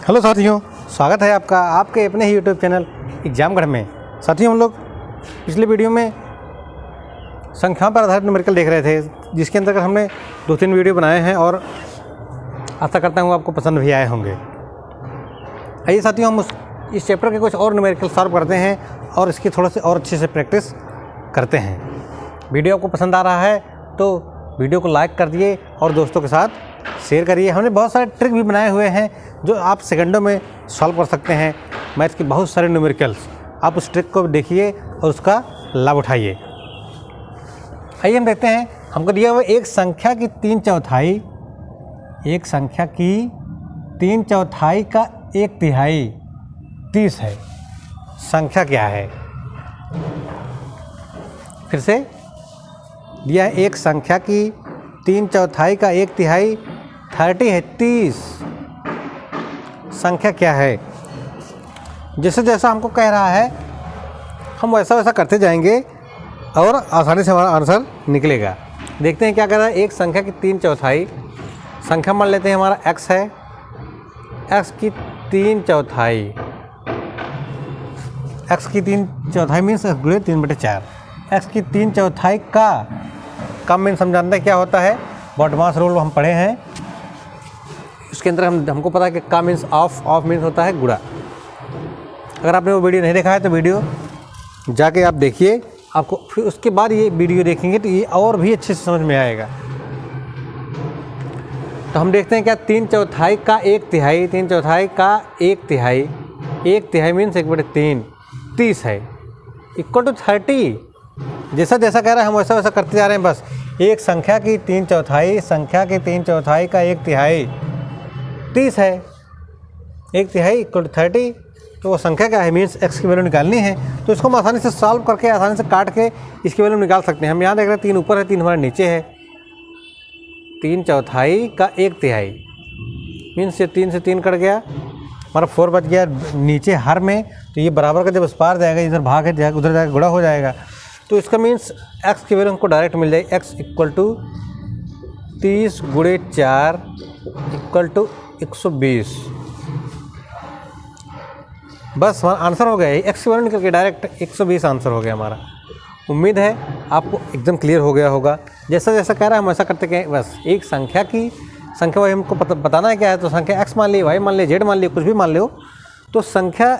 Hello साथियों, स्वागत है आपका आपके अपने ही यूट्यूब चैनल एग्जामगढ़ में। साथियों, हम लोग पिछले वीडियो में संख्याओं पर आधारित न्यूमेरिकल देख रहे थे, जिसके अंतर्गत हमने 2-3 वीडियो बनाए हैं और आशा करता हूँ आपको पसंद भी आए होंगे। आइए साथियों, हम इस चैप्टर के कुछ और न्यूमेरिकल सॉल्व करते हैं और इसकी थोड़ा से और अच्छे से प्रैक्टिस करते हैं। वीडियो आपको पसंद आ रहा है तो वीडियो को लाइक कर दिए और दोस्तों के साथ शेयर करिए। हमने बहुत सारे ट्रिक भी बनाए हुए हैं जो आप सेकंडों में सॉल्व कर सकते हैं। मैथ के बहुत सारे न्यूमेरिकल्स, आप उस ट्रिक को देखिए और उसका लाभ उठाइए। आइए हम देखते हैं, हमको दिया हुआ एक संख्या की 3/4, एक संख्या की 3/4 का 1/3 30 है। संख्या क्या है? फिर से दिया है एक संख्या की 3/4 का 1/3 30 है, 30। संख्या क्या है? जैसे जैसा हमको कह रहा है हम वैसा वैसा करते जाएंगे और आसानी से हमारा आंसर निकलेगा। देखते हैं क्या कर रहा है। एक संख्या की 3/4, संख्या मान लेते हैं हमारा x है, x की 3/4, x की 3/4 मीन्स x गुणे 3/4। x की 3/4 का मीन्स हम जानते हैं क्या होता है, बॉडमास रूल हम पढ़े हैं। उसके अंदर हमको पता है कि का मीन्स ऑफ मीन्स होता है गुणा। अगर आपने वो वीडियो नहीं देखा है तो वीडियो जाके आप देखिए, आपको फिर उसके बाद ये वीडियो देखेंगे तो ये और भी अच्छे से समझ में आएगा। तो हम देखते हैं क्या 3/4 का 1/3, 3/4 का 1/3, 1/3 मीन्स 1/3, 30 है, इक्वल टू 30। जैसा जैसा कह रहा है हम वैसा वैसा करते जा रहे हैं। बस एक संख्या की 3/4, संख्या की 3/4 का 1/3 30 है, 1/3 इक्वल टू 30। तो वो संख्या क्या है, मीन्स x की वैल्यू निकालनी है। तो इसको हम आसानी से सॉल्व करके आसानी से काट के इसकी वैल्यू निकाल सकते हैं। हम यहाँ देख रहे हैं 3 ऊपर है, 3 हमारे नीचे है। 3/4 का 1/3 मीन्स ये 3 से 3 कट गया, हमारा 4 बच गया नीचे हर में। तो ये बराबर का जब उस पार जाएगा, इधर भाग है जाएगा, उधर जाएगा, गुणा हो जाएगा। तो इसका मीन्स x की वैल्यू हमको डायरेक्ट मिल जाएगी, x equal to 30 × 4 equal to 120। बस हमारा आंसर हो गया। x की वैल्यू निकल के डायरेक्ट 120 आंसर हो गया हमारा। उम्मीद है आपको एकदम क्लियर हो गया होगा। जैसा जैसा कह रहा है हम ऐसा करते गए। बस एक संख्या की संख्या वही हमको बताना है क्या है। तो संख्या x मान ली, y मान ली, z मान ली, कुछ भी मान लो। तो संख्या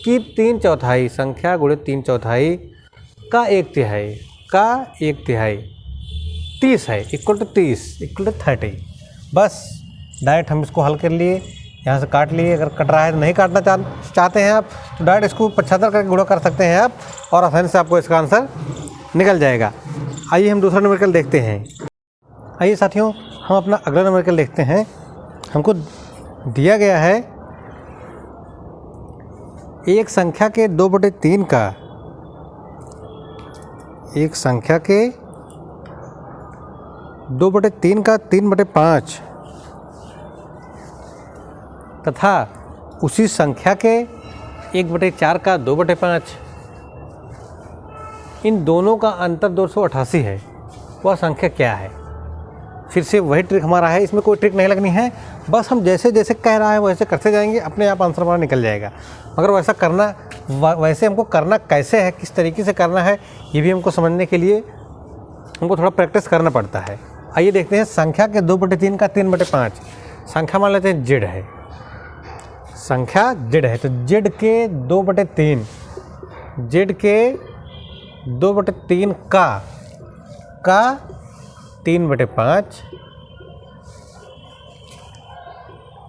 की 3/4, संख्या गुणे 3/4 का 1/3 का 1/3 30 है, इक्वल टू 30 इक्वल टू 30। बस डायरेक्ट हम इसको हल कर लिए, यहाँ से काट लिए। अगर कट रहा है तो नहीं काटना चाहते हैं आप तो डायरेक्ट इसको 75 करके गुणा कर सकते हैं आप, और आसानी से आपको इसका आंसर निकल जाएगा। आइए हम दूसरा न्यूमेरिकल देखते हैं। आइए साथियों, हम अपना अगला न्यूमेरिकल देखते हैं। हमको दिया गया है एक संख्या के 2/3 का, एक संख्या के 2/3 का 3/5 तथा उसी संख्या के 1/4 का 2/5। इन दोनों का अंतर 288 है। वह संख्या क्या है? फिर से वही ट्रिक हमारा है, इसमें कोई ट्रिक नहीं लगनी है। बस हम जैसे जैसे कह रहा है वैसे करते जाएंगे, अपने आप आंसर हमारा निकल जाएगा। मगर वैसा करना, वैसे हमको करना कैसे है, किस तरीके से करना है, ये भी हमको समझने के लिए हमको थोड़ा प्रैक्टिस करना पड़ता है। आइए देखते हैं। संख्या के 2/3 का 3/5, संख्या मान लेते हैं z है, संख्या z है। तो z के 2/3, z के 2/3 का 3/5,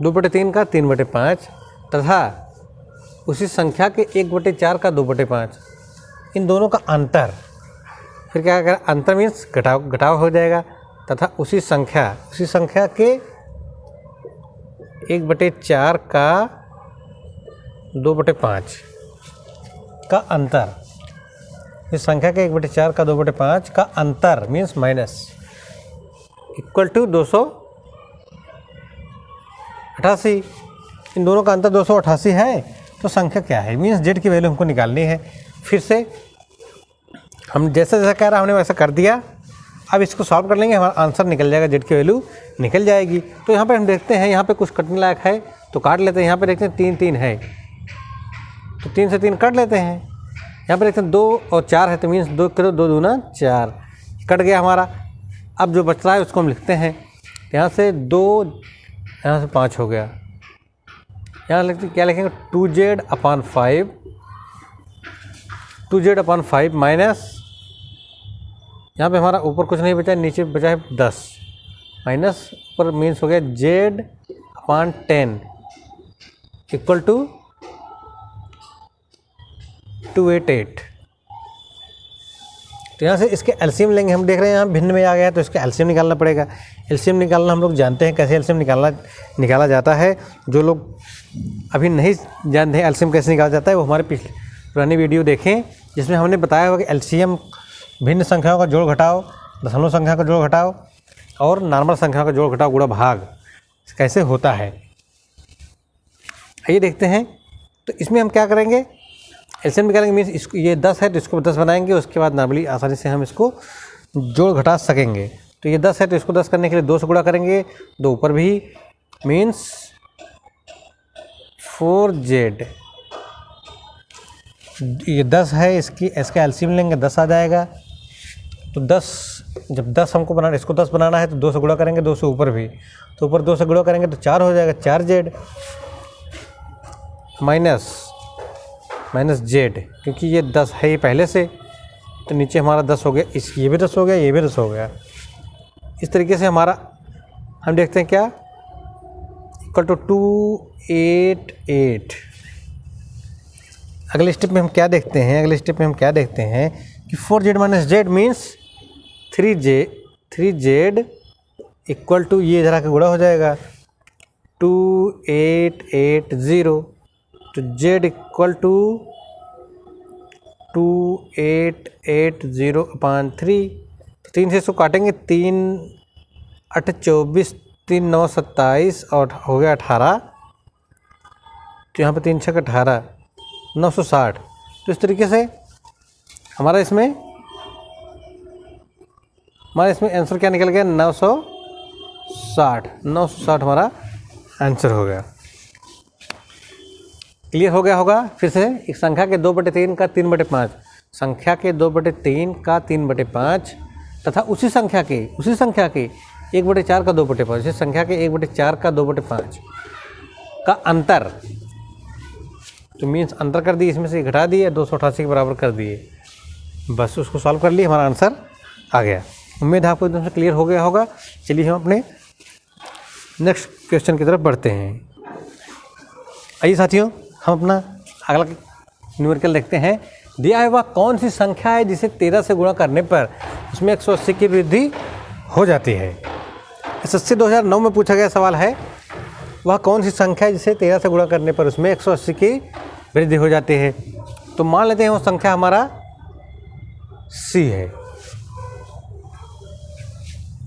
2/3 का 3/5 तथा उसी संख्या के 1/4 का 2/5। इन दोनों का अंतर, फिर क्या करें, अंतर मीन्स घटाव हो जाएगा। तथा उसी संख्या के 1/4 का 2/5 का अंतर, इस संख्या के 1/4 का 2/5 का अंतर मीन्स माइनस, इक्वल टू 288। इन दोनों का अंतर 288 है। तो संख्या क्या है, मीन्स z की वैल्यू हमको निकालनी है। फिर से हम जैसा जैसा कह रहा है हमने वैसा कर दिया। अब इसको सॉल्व कर लेंगे, हमारा आंसर निकल जाएगा, जेड की वैल्यू निकल जाएगी। तो यहाँ पे हम देखते हैं, यहाँ पे कुछ कटने लायक है तो काट लेते हैं। यहाँ पे देखते हैं 3 3 है तो 3 से 3 काट लेते हैं। यहाँ पे देखते हैं 2 और 4 है तो मीन्स 2 करो 2 दूना 4 कट गया हमारा। अब जो बच रहा है उसको हम लिखते हैं। यहाँ से 2 यहाँ से 5 हो गया। यहाँ लिखते क्या लिखेंगे 2z/5 2z/5 माइनस यहाँ पे हमारा ऊपर कुछ नहीं बचा, नीचे बचा है 10 माइनस ऊपर मीन्स हो गया z/10 इक्वल टू 288। तो यहाँ से इसके एलसीएम लेंगे। हम देख रहे हैं यहाँ भिन्न में आ गया है तो इसका एलसीएम निकालना पड़ेगा। एलसीएम निकालना हम लोग जानते हैं कैसे एलसीएम निकाला जाता है। जो लोग अभी नहीं जानते हैं एलसीएम कैसे निकाला जाता है वो हमारे पुरानी वीडियो देखें जिसमें हमने बताया हुआ कि एलसीएम भिन्न संख्याओं का जोड़ घटाओ, दशमलव संख्या का जोड़ घटाओ और नॉर्मल संख्या का जोड़ घटाओ गुणा भाग कैसे होता है। आइए देखते हैं। तो इसमें हम क्या करेंगे एलसीएम निकालेंगे मीन्स इसको ये 10 है तो इसको 10 बनाएंगे, उसके बाद नॉर्मली आसानी से हम इसको जोड़ घटा सकेंगे। तो ये 10 है तो इसको 10 करने के लिए 2 से गुणा करेंगे, 2 ऊपर भी मीन्स 4z। ये 10 है इसका एलसीएम लेंगे 10 आ जाएगा। तो 10 जब 10 हमको बनाना इसको 10 बनाना है तो 2 से गुणा करेंगे, 2 से ऊपर भी तो ऊपर 2 से गुणा करेंगे तो 4 हो जाएगा 4z माइनस z क्योंकि ये 10 है ये पहले से तो नीचे हमारा 10 हो गया। ये भी 10 हो गया, ये भी 10 हो गया। इस तरीके से हमारा हम देखते हैं क्या इक्वल टू 288। अगले स्टेप में हम क्या देखते हैं कि 4z minus z means 3z equal to ये इधर आके गुणा हो जाएगा 2880 तो z इक्वल टू 2880/3। 3 से इसको काटेंगे 3 8 24 3 9 27 और हो गया 18 तो यहाँ पे 3 6 18 960। तो इस तरीके से हमारा इसमें आंसर क्या निकल गया 960 हमारा आंसर हो गया। क्लियर हो गया होगा। फिर से एक संख्या के 2/3 का 3/5 संख्या के 2/3 का 3/5 तथा उसी संख्या के 1/4 का 2/5 इसी संख्या के 1/4 का 2/5 का अंतर तो मीन्स अंतर कर दिए, इसमें से घटा दिए 288 के बराबर कर दिए, बस उसको सॉल्व कर लिए हमारा आंसर आ गया। उम्मीद है आपको एकदम से क्लियर हो गया होगा। चलिए हम अपने नेक्स्ट क्वेश्चन की तरफ बढ़ते हैं। आइए साथियों हम अपना अगला न्यूमेरिकल देखते हैं। दिया है वह कौन सी संख्या है जिसे 13 से गुणा करने पर उसमें 180 की वृद्धि हो जाती है। SSC 2009 में पूछा गया सवाल है वह कौन सी संख्या है जिसे 13 से गुणा करने पर उसमें 180 की वृद्धि हो जाती है। तो मान लेते हैं वो संख्या हमारा C है।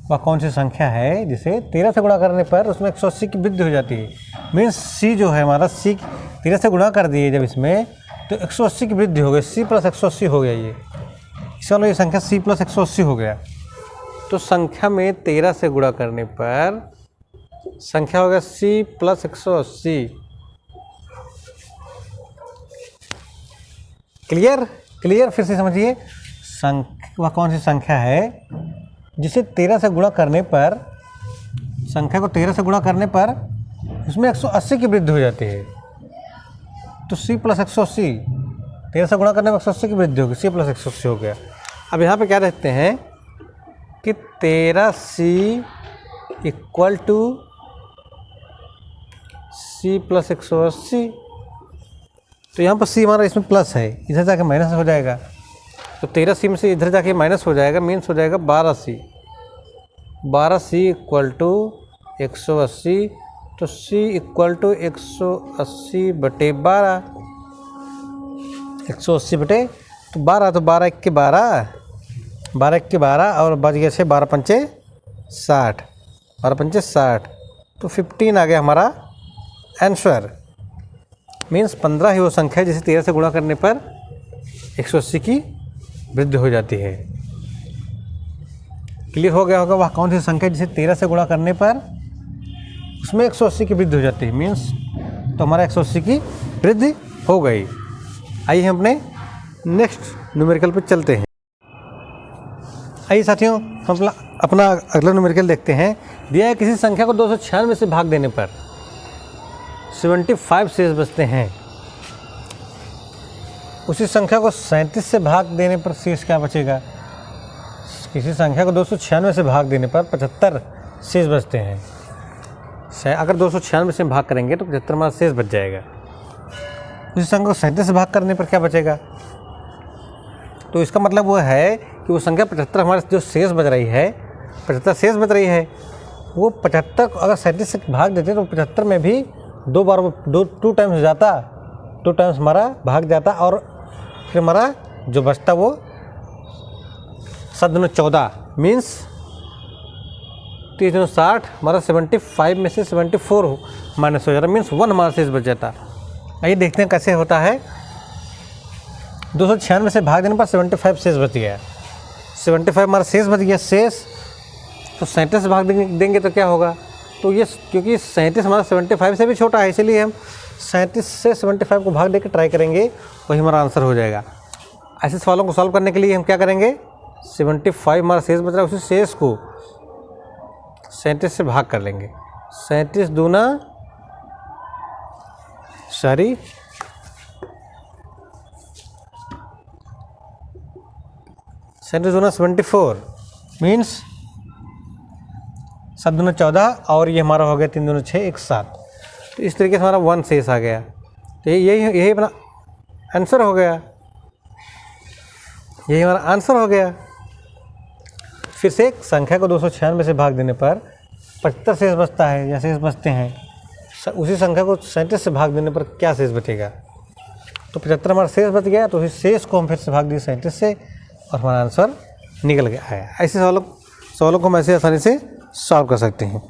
वह कौन सी संख्या है जिसे 13 से गुणा करने पर उसमें 180 की वृद्धि हो जाती है। मीन्स C जो है हमारा C 13 से गुणा कर दिए जब इसमें तो 180 की वृद्धि हो गई, C + 180 हो गया। ये संख्या C + 180 हो गया। तो संख्या में 13 से गुणा करने पर संख्या हो गया C + 180। क्लियर फिर से समझिए। वह कौन सी संख्या है जिसे 13 से गुणा करने पर संख्या को 13 से गुणा करने पर उसमें 180 की वृद्धि हो जाती है। तो C + 180 13 से गुणा करने में 180 की वृद्धि होगी, C + 180 हो गया। अब यहाँ पे क्या देखते हैं कि 13C इक्वल टू C + 180। तो यहाँ पर C हमारा इसमें प्लस है, इधर जाके माइनस हो जाएगा। तो 13C में से इधर जाके माइनस हो जाएगा, मीन्स हो जाएगा 12C इक्वल टू 180। तो C इक्वल टू 180/12 180 तो 12 तो 12 1 के 12 और बच गए 12 पंचे 60 तो 15 आ गया हमारा आंसर। मीन्स 15 ही वो संख्या है जिसे 13 से गुणा करने पर 180 की वृद्धि हो जाती है। क्लियर हो गया होगा। वह कौन सी संख्या जिसे 13 से गुणा करने पर उसमें 180 की वृद्धि हो जाती है। मीन्स तो हमारा 180 की वृद्धि हो गई। आइए हम अपने नेक्स्ट न्यूमेरिकल पर चलते हैं। आइए साथियों, हम अपना अगला न्यूमेरिकल देखते हैं। दिया है किसी संख्या को 296 से भाग देने पर 75 शेष बचते हैं। उसी संख्या को 37 से भाग देने पर शेष क्या बचेगा? किसी संख्या को 296 से भाग देने पर 75 शेष बचते हैं। अगर 296 से भाग करेंगे तो 75 हमारा शेष बच जाएगा। उसी संख्या को 37 से भाग करने पर क्या बचेगा? तो इसका मतलब वो है कि वो संख्या 75 हमारे जो शेष बच रही है, 75 शेष बच रही है, वो 75 को अगर 37 से भाग देते तो 75 में भी 2 बार 2 टाइम्स हो जाता, 2 टाइम्स हमारा भाग जाता और फिर हमारा जो बचता वो 7 दूनी 14 मीन्स 30 दूनी 60, हमारा 75 में से 74 माइनस हो जाता, मीन्स 1 हमारा शेष बच जाता। आइए देखते हैं कैसे होता है। 296 से भाग देने पर 75 शेष बच गया, 75 हमारा शेष बच गया। शेष तो 37 से भाग देंगे तो क्या होगा? तो ये क्योंकि 37 हमारा 75 से भी छोटा है, इसलिए हम 37 से 75 को भाग देकर ट्राई करेंगे, वही हमारा आंसर हो जाएगा। ऐसे सवालों को सॉल्व करने के लिए हम क्या करेंगे? 75 हमारा शेष बच रहा है, उसी शेष को 37 से भाग कर लेंगे। 37 दूना 74 मीन्स 7 दूना 14 और ये हमारा हो गया 3 दूना 6 1 7। तो इस तरीके से हमारा 1 शेष आ गया। तो यही अपना आंसर हो गया, यही हमारा आंसर हो गया। फिर से एक संख्या को 296 से भाग देने पर 75 शेष बचता है या शेष बचते हैं। उसी संख्या को 37 से भाग देने पर क्या शेष बचेगा? तो 75 हमारा शेष बच गया, तो उसी शेष को हम फिर से भाग दिए 37 से और हमारा आंसर निकल गया है। ऐसे सवालों को हम ऐसे आसानी से सॉल्व कर सकते हैं।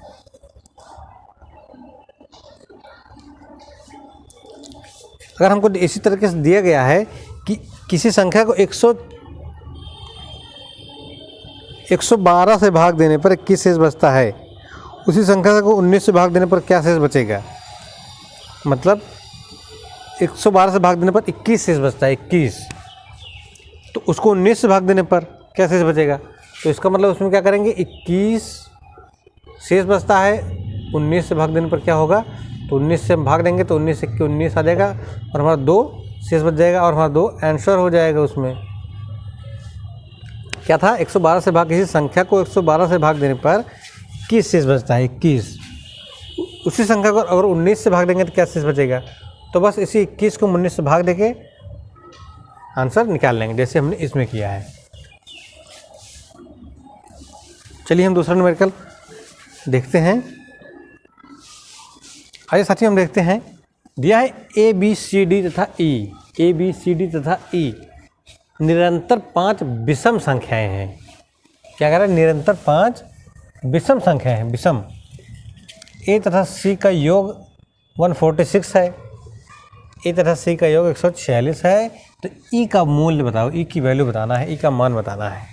अगर हमको इसी तरीके से दिया गया है कि किसी संख्या को 112 से भाग देने पर 21 शेष बचता है, उसी संख्या को 19 से भाग देने पर क्या शेष बचेगा? मतलब 112 से भाग देने पर 21 शेष बचता है, 21, तो उसको 19 से भाग देने पर क्या शेष बचेगा? तो इसका मतलब उसमें क्या करेंगे? 21 शेष बचता है, 19 से भाग देने पर क्या होगा? तो 19 से हम भाग देंगे तो 19 से 19 आ जाएगा और हमारा 2 शेष बच जाएगा और हमारा 2 आंसर हो जाएगा। उसमें क्या था? 112 से भाग, किसी संख्या को 112 से भाग देने पर 21 शेष बचता है, 21। उसी संख्या को अगर 19 से भाग देंगे तो क्या शेष बचेगा? तो बस इसी 21 को 19 से भाग देके आंसर निकाल लेंगे, जैसे हमने इसमें किया है। चलिए हम दूसरा न्यूमेरिकल देखते हैं। आइए साथियों हम देखते हैं। दिया है ABCD तथा E निरंतर 5 विषम संख्याएं हैं। क्या कह रहा है? निरंतर 5 विषम संख्याएं हैं, विषम। A तथा C का योग 146 है, A तथा C का योग 146 है। तो E का मूल्य बताओ, E की वैल्यू बताना है, E का मान बताना है।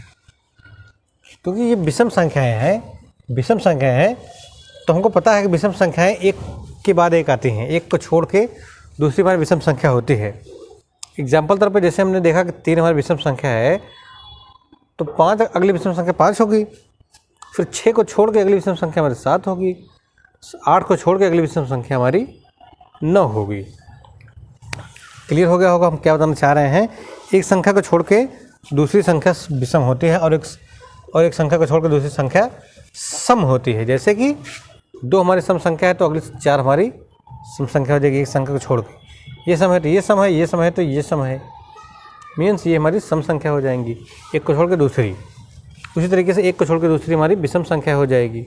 क्योंकि ये विषम संख्याएं हैं, विषम संख्याएं हैं, तो हमको पता है कि विषम संख्याएं एक के बाद एक आती हैं, एक को छोड़ के दूसरी बार विषम संख्या होती है। एग्जाम्पल तौर पे जैसे हमने देखा कि 3 हमारी विषम संख्या है, तो 5 अगली विषम संख्या 5 होगी, फिर 6 को छोड़ के अगली विषम संख्या हमारी 7 होगी, 8 को छोड़ के अगली विषम संख्या हमारी 9 होगी। क्लियर हो गया होगा हम क्या बताना चाह रहे हैं? एक संख्या को छोड़ के दूसरी संख्या विषम होती है और एक संख्या को छोड़ के दूसरी संख्या सम होती है। जैसे कि 2 हमारी सम संख्या है तो अगली 4 हमारी सम संख्या हो जाएगी एक संख्या को छोड़ के। ये सम है तो ये सम है, ये सम है तो ये सम है, मीन्स ये हमारी सम संख्या हो जाएंगी, एक को छोड़ के दूसरी। उसी तरीके से एक को छोड़ के दूसरी हमारी विषम संख्या हो जाएगी।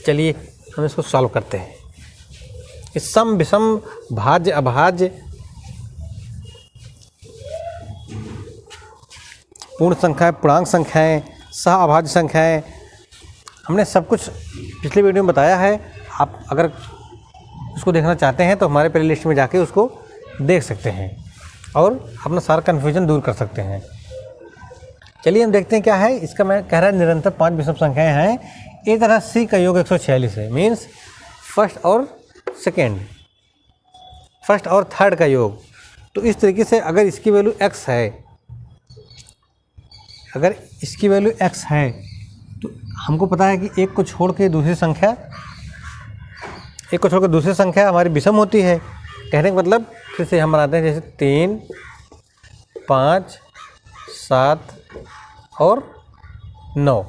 चलिए हम इसको सॉल्व करते हैं। इस सम विषम भाज्य अभाज्य पूर्ण संख्याएं, पूर्णांक संख्याएं, सह अभाज्य संख्याएं, हमने सब कुछ पिछले वीडियो में बताया है। आप अगर उसको देखना चाहते हैं तो हमारे प्ले लिस्ट में जाके उसको देख सकते हैं और अपना सारा कन्फ्यूजन दूर कर सकते हैं। चलिए हम देखते हैं क्या है इसका। मैं कह रहा है निरंतर 5 विषम संख्याएं हैं। ए तथा सी का योग 146 है, मीन्स फर्स्ट और सेकेंड, फर्स्ट और थर्ड का योग। तो इस तरीके से अगर इसकी वैल्यू x है, अगर इसकी वैल्यू x है तो हमको पता है कि एक को छोड़ के दूसरी संख्या, एक को छोड़कर दूसरी संख्या हमारी विषम होती है। कहने का मतलब फिर से हम बनाते हैं, जैसे 3, 5, 7 और 9।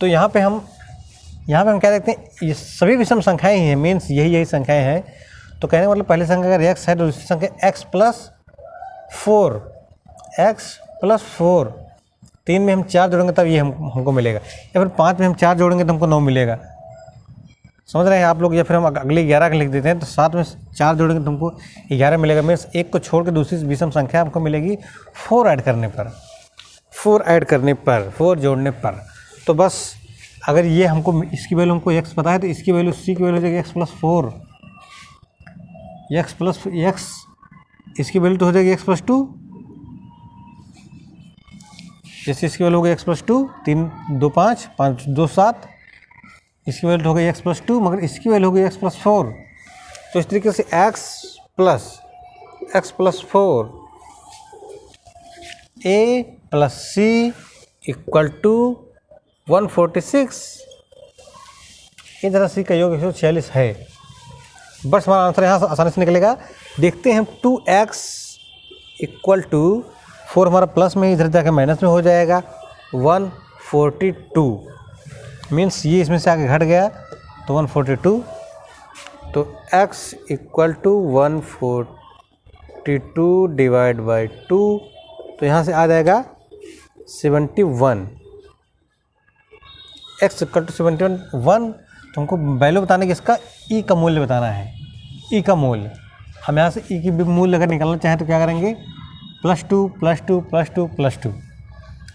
तो यहाँ पे हम क्या देखते हैं, ये सभी विषम संख्याएं ही हैं, मीन्स यही संख्याएं हैं। तो कहने का मतलब पहली संख्या अगर x है तो दूसरी संख्या x प्लस 4, 3 में हम 4 जोड़ेंगे तब ये हमको मिलेगा, या फिर 5 में हम 4 जोड़ेंगे तो हमको 9 मिलेगा। समझ रहे हैं आप लोग? या फिर हम अगले 11 का लिख देते हैं तो 7 में 4 जोड़ेंगे तो हमको 11 मिलेगा। मीन्स एक को छोड़ के दूसरी विषम संख्या हमको मिलेगी 4 ऐड करने पर, 4 जोड़ने पर। तो बस अगर ये हमको, इसकी वैल्यू हमको x पता है तो इसकी वैल्यू, c की वैल्यू हो जाएगी x प्लस 4, इसकी वैल्यू तो हो जाएगी x प्लस 2। जैसे इसकी वैल्यू हो गई x प्लस 2, 3 2 5, 5 2 7, इसकी वैल्यू हो गई x प्लस 2, मगर इसकी वैल्यू हो गई x प्लस 4। तो इस तरीके से x plus 4 a plus c equal to 146। इस तरह c का योग 146 है। बस हमारा आंसर यहाँ आसानी से निकलेगा। देखते हैं 2x इक्वल टू 4 हमारा प्लस में, इधर जाकर माइनस में हो जाएगा 142। मीन्स ये इसमें से आगे घट गया तो 142। तो x equal to 142 divide by 2, तो यहाँ से आ जाएगा 71। x equal to 71। तो हमको वैल्यू बताने की इसका e का मूल्य बताना है। e का मूल्य, हम यहाँ से e की मूल्य अगर निकालना चाहें तो क्या करेंगे, +2 +2 +2 +2,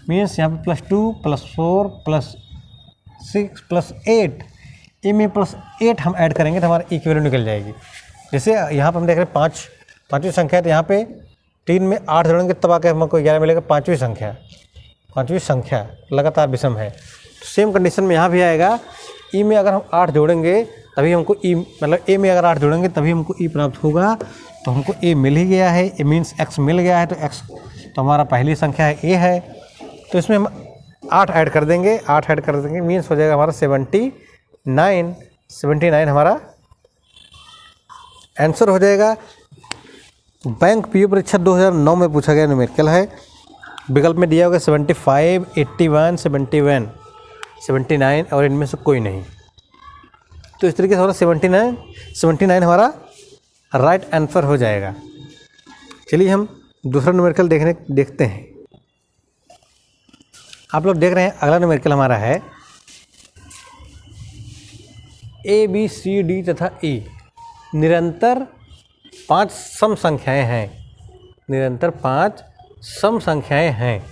मीन्स यहाँ पे +2 +4 +6 +8, ए में +8 हम ऐड करेंगे तो हमारा e की वैल्यू निकल जाएगी। जैसे यहाँ पर हम देख रहे हैं पाँचवीं संख्या है, तो यहाँ पे 3 में 8 जोड़ेंगे तब आके हमको 11 मिलेगा। पाँचवीं संख्या लगातार विषम है। तो सेम कंडीशन में यहाँ भी आएगा, ई में अगर हम 8 जोड़ेंगे तभी हमको ई, मतलब ए में अगर 8 जोड़ेंगे तभी हमको ई प्राप्त होगा। तो हमको ए मिल ही गया है, ए मीन्स एक्स मिल गया है। तो एक्स तो हमारा पहली संख्या है ए है, तो इसमें हम 8 ऐड कर देंगे, मीन्स हो जाएगा हमारा 79 हमारा आंसर हो जाएगा। बैंक पीओ परीक्षा 2009 में पूछा गया न्यूमेरिकल है। विकल्प में दिया होगा 75, 81, 79 और इनमें से कोई नहीं। तो इस तरीके से हमारा 79 हमारा राइट आंसर हो जाएगा। चलिए हम दूसरा न्यूमेरिकल देखते हैं। आप लोग देख रहे हैं अगला न्यूमेरिकल हमारा है ए बी सी डी तथा ई निरंतर 5 सम संख्याएं हैं।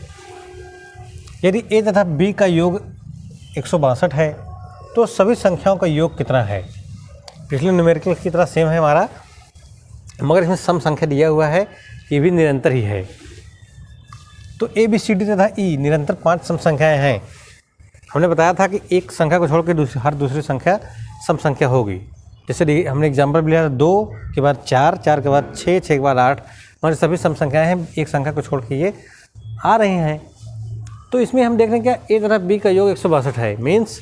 यदि ए तथा बी का योग 162 है तो सभी संख्याओं का योग कितना है। पिछले न्यूमेरिकल की तरह सेम है हमारा, मगर इसमें सम संख्या दिया हुआ है, ये भी निरंतर ही है। तो ए बी सी डी तथा ई निरंतर 5 सम संख्याएं हैं। हमने बताया था कि एक संख्या को छोड़ के हर दूसरी संख्या सम संख्या होगी। जैसे हमने एग्जाम्पल लिया था 2 के बाद 4, 4 के बाद 6, 6 के बाद 8, हमारी सभी सम संख्याएं हैं, एक संख्या को छोड़ के ये आ रही हैं। तो इसमें हम देख रहे हैं क्या, ए तथा बी का योग 162 है। मीन्स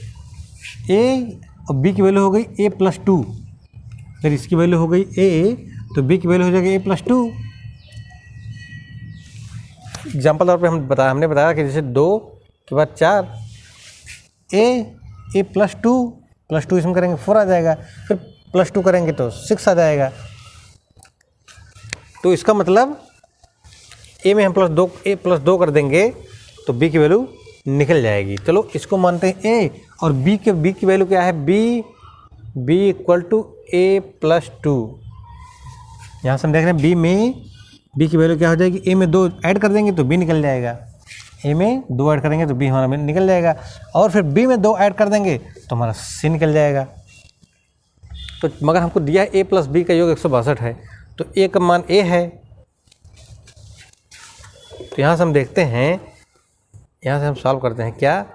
ए और बी की वैल्यू हो गई a प्लस 2। अगर इसकी वैल्यू हो गई a तो b की वैल्यू हो जाएगी a प्लस 2। एग्जाम्पल तौर पे हमने बताया कि जैसे 2 के बाद 4, a प्लस 2 इसमें करेंगे 4 आ जाएगा, फिर प्लस 2 करेंगे तो 6 आ जाएगा। तो इसका मतलब a में हम a प्लस 2 कर देंगे तो b की वैल्यू निकल जाएगी। चलो इसको मानते हैं a, और b की वैल्यू क्या है, b equal to a plus 2। यहाँ से हम देख रहे हैं b की वैल्यू क्या हो जाएगी, a में 2 ऐड कर देंगे तो b निकल जाएगा, a में 2 ऐड करेंगे तो b हमारा निकल जाएगा, और फिर b में 2 ऐड कर देंगे तो हमारा c निकल जाएगा। तो मगर हमको दिया है a प्लस b का योग 162 है, तो a का मान a है। तो यहाँ से हम देखते हैं, यहाँ से हम सॉल्व करते हैं क्या,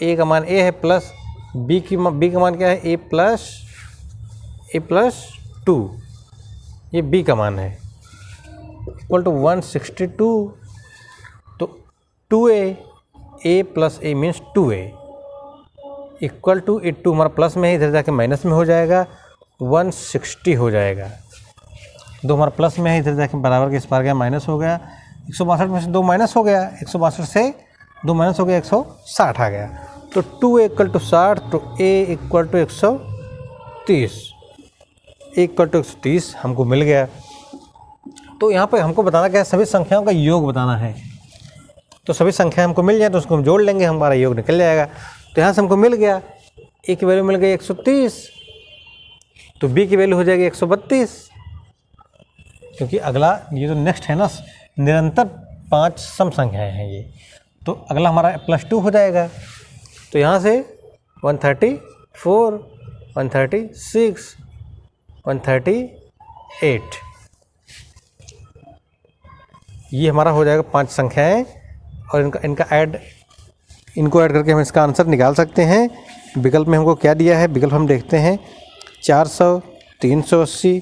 a का मान a है प्लस बी का मान क्या है, ए प्लस 2, ये बी का मान है, इक्वल टू 162, तो 2a, a plus a means 2a, equal to 2 हमारा प्लस में है, इधर जाके माइनस में हो जाएगा, 160 हो जाएगा। 2 हमारा प्लस में है, इधर जाके बराबर के इस पार गया, माइनस हो गया, 162 में से 2 माइनस हो गया, 162 से 2 माइनस हो गया, 160 आ गया। तो 2a इक्वल टू 60, तो a equal to 130, equal to 130 हमको मिल गया। तो यहाँ पे हमको बताना क्या है, सभी संख्याओं का योग बताना है। तो सभी संख्या हमको मिल जाए तो उसको हम जोड़ लेंगे, हमारा योग निकल जाएगा। तो यहाँ से हमको मिल गया, ए की वैल्यू मिल गई 130, तो बी की वैल्यू हो जाएगी 132, क्योंकि अगला ये जो नेक्स्ट है ना, निरंतर 5 सम संख्याएँ हैं ये, तो अगला हमारा +2 हो जाएगा। तो यहाँ से 134, 136, 138, ये हमारा हो जाएगा 5 संख्याएँ, और इनको ऐड करके हम इसका आंसर निकाल सकते हैं। विकल्प में हमको क्या दिया है, विकल्प हम देखते हैं 400, 380,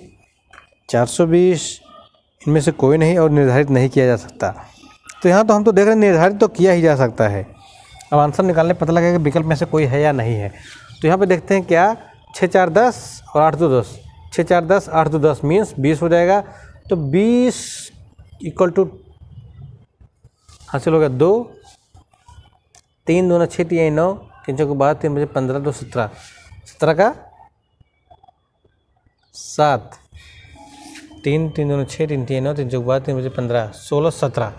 420, इनमें से कोई नहीं और निर्धारित नहीं किया जा सकता। तो यहाँ तो हम तो देख रहे हैं निर्धारित तो किया ही जा सकता है। अब आंसर निकालने पता लगेगा कि विकल्प में से कोई है या नहीं है। तो यहाँ पे देखते हैं क्या, 6 4 10 और 8 2 10, 6 4 10 8 2 10 मीन्स 20 हो जाएगा। तो 20 इक्वल टू हासिल हो गया 2, 3 2 6 3 9, 3 4 12 3 मुझे 15 2 17, 17 का 7, 3 3 2 6 3 3 9, 3 4 12 3 मुझे 15, 16 17,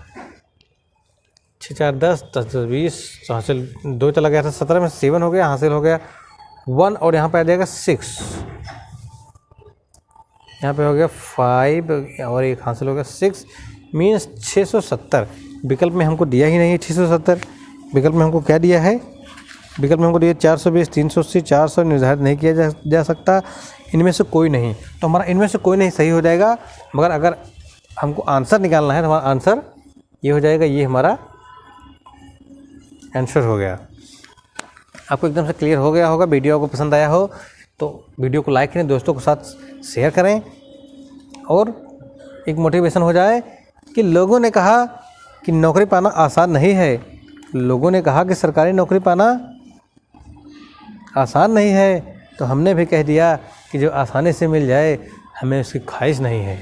6 4 10 10 10 20, तो हासिल 2 चला गया था, 17 में 7 हो गया, हासिल हो गया 1, और यहाँ पे आ जाएगा 6, यहाँ पे हो गया 5 और एक हासिल हो गया 6 मीन्स 670। विकल्प में हमको दिया ही नहीं है 670। विकल्प में हमको क्या दिया है, विकल्प में हमको दिया 420, 380, 400 निर्धारित नहीं किया जा सकता, इनमें से कोई नहीं। तो हमारा इनमें से कोई नहीं सही हो जाएगा, मगर अगर हमको आंसर निकालना है तो हमारा आंसर ये हो जाएगा, ये हमारा आंसर हो गया। आपको एकदम से क्लियर हो गया होगा। वीडियो को पसंद आया हो तो वीडियो को लाइक करें, दोस्तों के साथ शेयर करें, और एक मोटिवेशन हो जाए कि लोगों ने कहा कि नौकरी पाना आसान नहीं है, लोगों ने कहा कि सरकारी नौकरी पाना आसान नहीं है, तो हमने भी कह दिया कि जो आसानी से मिल जाए हमें उसकी ख्वाहिश नहीं है।